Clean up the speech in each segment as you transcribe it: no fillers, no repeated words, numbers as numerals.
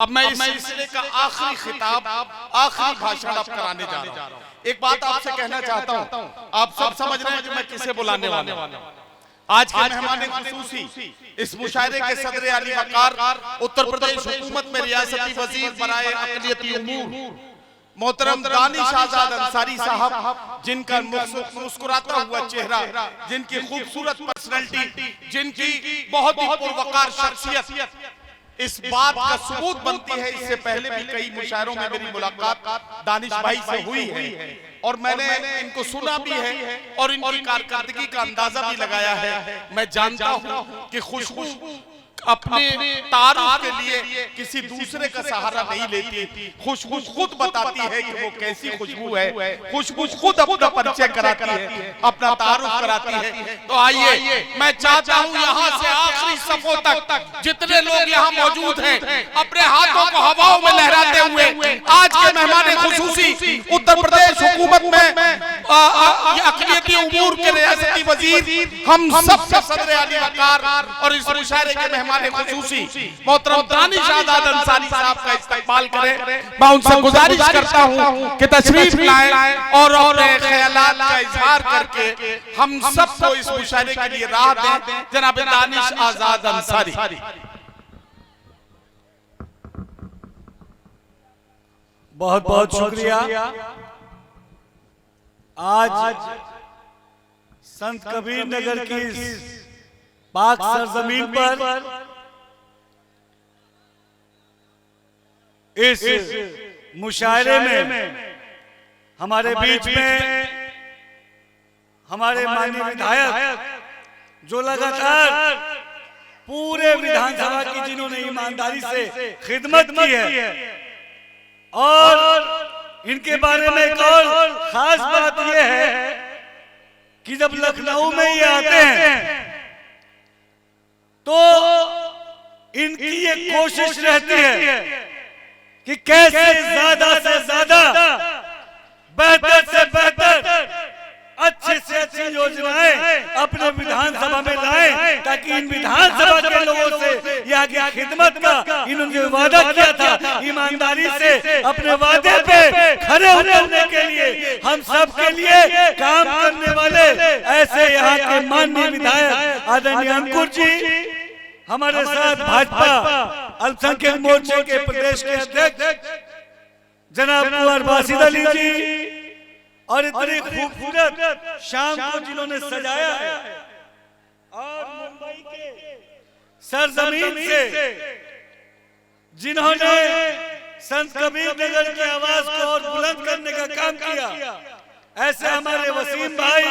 अब मैं इस सिलसिले का आखिरी खिताब, आखिरी भाषण अब कराने जा रहा हूँ। एक बात आपसे कहना चाहता हूँ, आप सब समझ रहे हैं कि मैं किसे बुलाने वाला हूँ। आज के मेहमान खुसूसी इस मुशायरे के सदर अली वकार, उत्तर प्रदेश हुकूमत में रियासती वजीर बराए अक़लियती उमूर मोहतरम दानिश आजाद अंसारी साहब, जिनका मुस्कुराता हुआ चेहरा, जिनकी खूबसूरत पर्सनैलिटी, जिनकी बहुत ही पुरवकार शख्सियत इस बात का सबूत बनती है। इससे पहले भी कई मुशायरों में मेरी मुलाकात दानिश भाई से हुई है और मैंने इनको सुना भी है और इनकी कारकर्दगी का अंदाजा भी लगाया है। मैं जानता हूँ कि खुशबू अपने तारुफ के लिए किसी दूसरे का सहारा नहीं लेती। खुशबू खुद बताती है कि वो कैसी खुशबू है। खुशबू खुद अपना परिचय कराती है, अपना तारुफ कराती है। तो आइए, मैं चाहता हूँ यहाँ से आखिरी सफों तक जितने लोग यहाँ मौजूद हैं, अपने हाथों को हवाओं में लहराते हुए आज के मेहमान खुसूसी उत्तर प्रदेश हुकूमत में अक़लियती उमूर के रियासती वजीर, हम सब सदर अली वकार और इस मुशायरे के मेहमान खुसूसी मोहतरम दानिश आजाद अंसारी साहब का इस्तकबाल करें। मैं उनसे गुजारिश करता हूं कि तशरीफ लाएं और अपने ख्यालात का इजहार करके हम सबको इस मुशायरे के लिए राह दें। जनाब दानिश आजाद अंसारी। बहुत बहुत शुक्रिया। आज संत कबीर नगर की पाक सरजमीन पर इस मुशायरे में हमारे बीच में हमारे माननीय विधायक, जो लगातार पूरे विधानसभा की जिन्होंने ईमानदारी से खिदमत की है, और इनके बारे में एक और खास बात यह है कि जब लखनऊ में ये आते हैं तो इनकी ये कोशिश रहती है कि कैसे ज्यादा से ज्यादा, बेहतर से बेहतर, अच्छी से अच्छी योजनाएं अपने विधानसभा में लाएं, ताकि इन विधानसभा के लोगों से यहाँ की खिदमत का इन्होंने वादा किया था, ईमानदारी से अपने वादे पे खड़े उतरने के लिए हम सब के लिए काम करने वाले ऐसे यहाँ के माननीय विधायक आदरणीय अंकुर जी, हमारे साथ भाजपा अल्पसंख्यक मोर्चे के प्रदेश के अध्यक्ष जनाब कुंवर बासित अली जी, और इतनी खूबसूरत शाम को जिन्होंने सजाया है, और मुंबई के सरजमीन से जिन्होंने संत कबीर नगर की आवाज को और बुलंद करने का काम किया, ऐसे हमारे वसीम भाई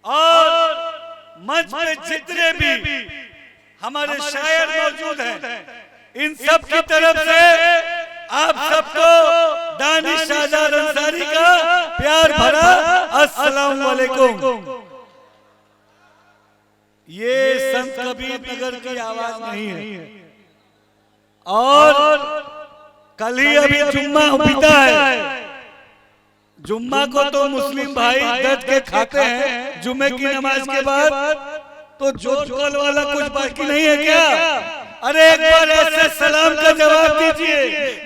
और मंच पे जितने भी हमारे शायर मौजूद हैं, इन सब की तरफ से आप सबको दानिश आजाद अंसारी का प्यार भरा अस्सलाम वालेकुम। ये संत कबीर नगर की आवाज नहीं है, और कल ही अभी जुम्मा बीता है। जुम्मा को तो मुस्लिम भाई डट के खाते हैं जुम्मे की नमाज के बाद, तो जोर कल वाला कुछ बाकी नहीं है क्या? अरे एक बार ऐसे सलाम का जवाब दीजिए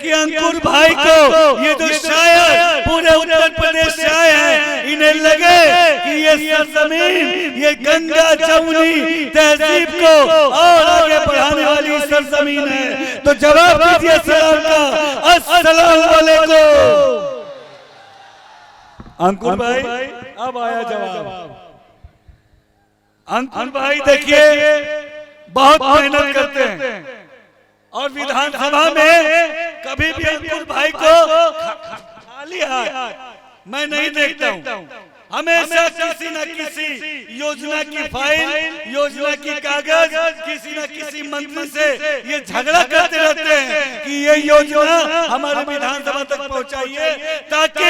कि अंकुर भाई को, ये जो शायर पूरे उत्तर प्रदेश से आए हैं, इन्हें लगे कि ये सरजमीन, ये गंगा जमुनी तहजीब को और आगे बढ़ाने वाली सरजमीन है। तो जवाब दीजिए सलाम का, अस्सलाम वालेकुम। अंकुर भाई, अब आया जवाब। अंकुर भाई देखिए बहुत मेहनत करते हैं, और विधानसभा में कभी भी अंकुर भाई को खाली हाथ मैं नहीं देखता हूँ। हमेशा किसी न किसी योजना की फाइल, योजना की कागज, किसी न किसी मंत्री से ये झगड़ा करते रहते हैं कि ये योजना हमारे विधानसभा तक पहुंचाइए, ताकि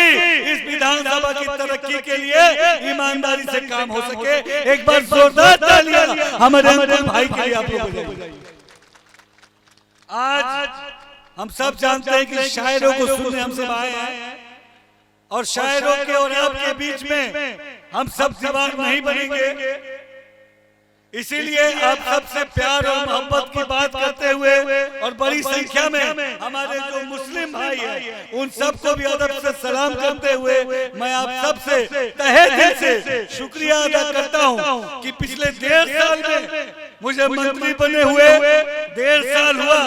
इस विधानसभा की तरक्की के लिए ईमानदारी से काम हो सके। एक बार जोरदार तालियां हमारे अंकुर भाई के लिए आप लोग। आज हम सब जानते हैं कि शायरों को सुनने हम सब आए हैं, और शायरों के और आपके बीच में हम सब दीवार नहीं बनेंगे, इसीलिए आप सबसे प्यार और मोहब्बत की बात करते हुए और बड़ी संख्या में हमारे जो मुस्लिम भाई हैं उन सबको भी अदब से सलाम करते हुए मैं आप सबसे तहे दिल से शुक्रिया अदा करता हूं कि पिछले 1.5 साल में मुझे मंत्री बने हुए 1.5 साल हुआ।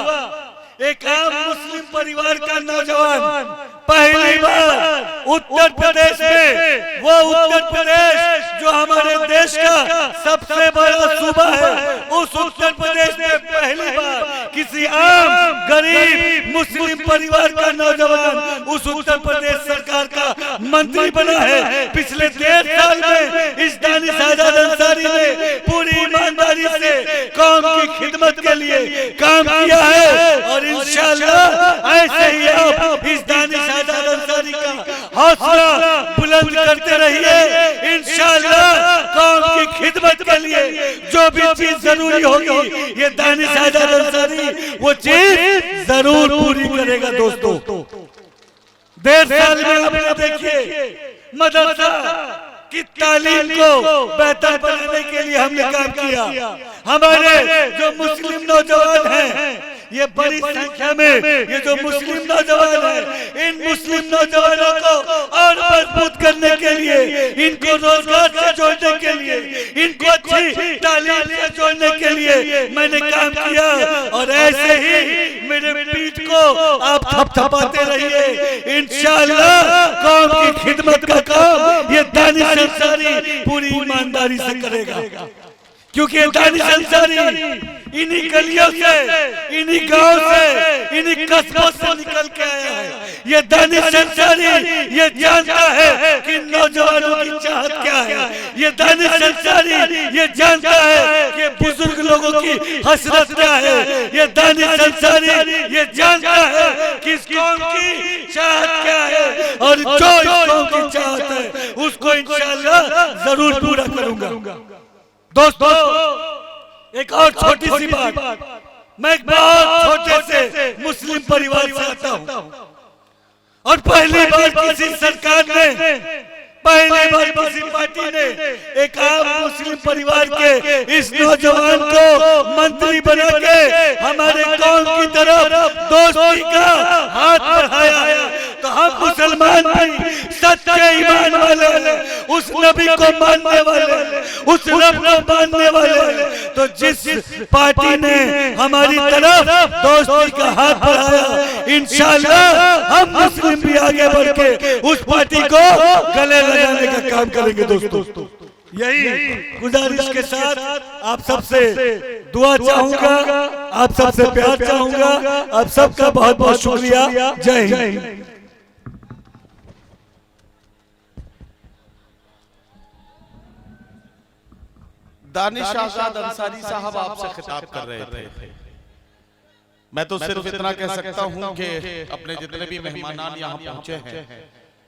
एक आम मुस्लिम परिवार का नौजवान पहली बार उत्तर प्रदेश में, वो उत्तर प्रदेश जो हमारे देश का सबसे बड़ा सूबा है, उस उत्तर प्रदेश में पहली बार किसी आम गरीब मुस्लिम परिवार का नौजवान उस उत्तर प्रदेश सरकार का मंत्री बना है। पिछले 1.5 साल में इस दानिश आजाद अंसारी ने पूरी ईमानदारी से कौम की खिदमत के लिए काम किया है और इंशाअल्लाह ऐसे ही आप इस दानिश आजाद अंसारी का हौसला बुलंद करते रहिए। इंशाअल्लाह कौम की खिदमत के लिए जो भी चीज जरूरी होगी ये दानिश आजाद अंसारी वो चीज जरूर पूरी करेगा। दोस्तों 1.5 साल में आपने देखिए मदरसा की तालीम को बेहतर बनाने के लिए हमने काम किया। हमारे जो मुस्लिम नौजवान हैं ये बड़ी संख्या में ये जो मुस्लिम नौजवान हैं, इन मुस्लिम नौजवानों को और मजबूत करने के लिए, इनको रोजगार से जोड़ने के लिए, इनको अच्छी तालीम से जोड़ने के लिए मैंने काम किया और ऐसे ही मेरे पीठ को आप थपथपाते रहिए। इंशाअल्लाह कौम की खिदमत का काम ये दानिश अंसारी पूरी ईमानदारी से करेगा, क्योंकि दानिश अंसारी इन्हीं गलियों से, इन्हीं गांव से, इन्हीं कस्बों से निकल के आया है। ये दानिश अंसारी ये जानता है कि नौजवानों की चाहत क्या है। ये दानिश अंसारी ये जानता है कि बुजुर्ग लोगों की हसरत क्या है। ये दानिश अंसारी ये जानता है कि इस कौम की चाहत क्या है और जो इस कौम की चाहत है उसको इंशाअल्लाह जरूर पूरा करूंगा। दोस्तों एक और छोटी सी बात, मैं एक बहुत छोटे से मुस्लिम परिवार से आता हूं और पहली बार किसी सरकार ने, पहली बार किसी पार्टी ने एक आम मुस्लिम परिवार के इस नौजवान को मंत्री बना के हमारे कौम की तरफ दोस्ती का हाथ बढ़ाया। तो हम मुसलमान भी सच्चे ईमान वाले, उस नबी को मानने वाले, उस रब को मानने वाले, तो जिस पार्टी ने हमारी तरफ दोस्ती का हाथ बढ़ाया इंशाअल्लाह हम मुस्लिम भी आगे बढ़ के उस पार्टी को गले लगाने का काम करेंगे। दोस्तों यही गुजारिश के साथ आप सबसे दुआ चाहूंगा, आप सबसे प्यार चाहूंगा। आप सबका बहुत बहुत शुक्रिया। जय हिंद। दानिश आजाद अंसारी साहब आपसे खिताब कर रहे थे। मैं तो सिर्फ इतना कह सकता हूं कि अपने जितने भी मेहमान यहाँ पहुंचे हैं,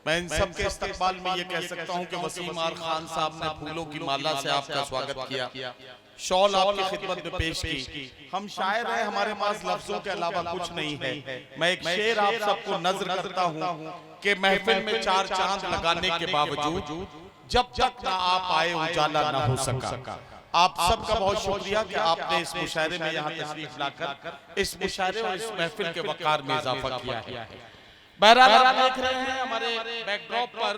मैं इन सब के इस्तकबाल में ये कह सकता हूं कि वसीम आर खान साहब ने फूलों की माला से आपका स्वागत किया, शॉल आपकी खिदमत में पेश की। हम शायर हैं, हमारे पास लफ्जों के अलावा कुछ नहीं है। मैं एक शेर आप सबको नजर करता हूँ कि महफिल में 4 चांद लगाने के बावजूद जब तक ना आप आए उजाला ना हो सका। आप सबका बहुत शुक्रिया कि आपने इस मुशायरे में यहाँ तशरीफ लाकर इस मुशायरे और इस महफिल के वकार में इजाफा किया है। बहरहाल आप देख रहे हैं हमारे बैकड्रॉप पर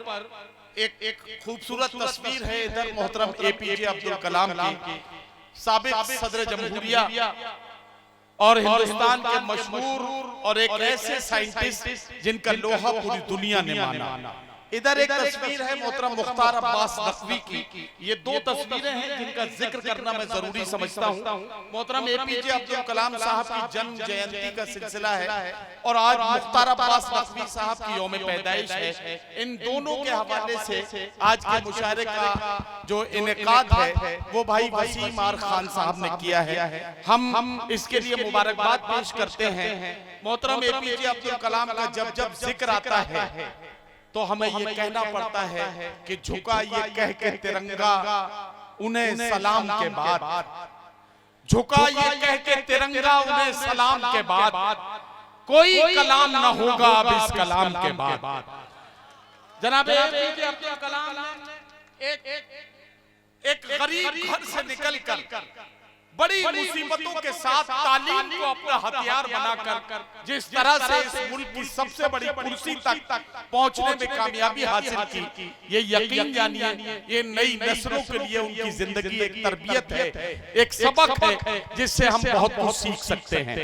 एक खूबसूरत तस्वीर है। इधर मोहतरम APJ अब्दुल कलाम की, साबिक सदर जमहूरिया और हिंदुस्तान के मशहूर और एक ऐसे साइंटिस्ट जिनका लोहा पूरी दुनिया ने माना। इधर एक तस्वीर है मोहतरम मुख्तार अब्बास नकवी की। ये 2 तस्वीरें हैं जिनका जिक्र करना मैं जरूरी समझता हूँ। मोहतरम APJ अब्दुल कलाम साहब की जन्म जयंती का सिलसिला है और आज मुख्तार अब्बास नकवी साहब की यौम पैदाइश है। इन दोनों के हवाले से आज के मुशायरे का जो इनेकाद है वो भाई वसीम आर खान साहब ने किया है। हम इसके लिए मुबारकबाद पेश करते हैं। मोहतरम APJ अब्दुल कलाम का जब जब जिक्र आता है तो हमें ये कहना पड़ता है कि झुका ये कह के तिरंगा उन्हें सलाम के बाद, झुका ये कह के तिरंगा उन्हें सलाम के बाद, कोई कलाम न होगा अब इस कलाम के बाद। जनाब APJ अब्दुल कलाम ने एक गरीब घर से निकलकर बड़ी मुसीबतों के साथ तालीम को अपना हथियार बनाकर जिस तरह से इस मुल्क की सबसे बड़ी कुर्सी तक पहुंचने में कामयाबी हासिल की, ये यकीन जानिए ये नई नस्लों के लिए उनकी जिंदगी एक तरबियत है, एक सबक है जिससे हम बहुत कुछ सीख सकते हैं।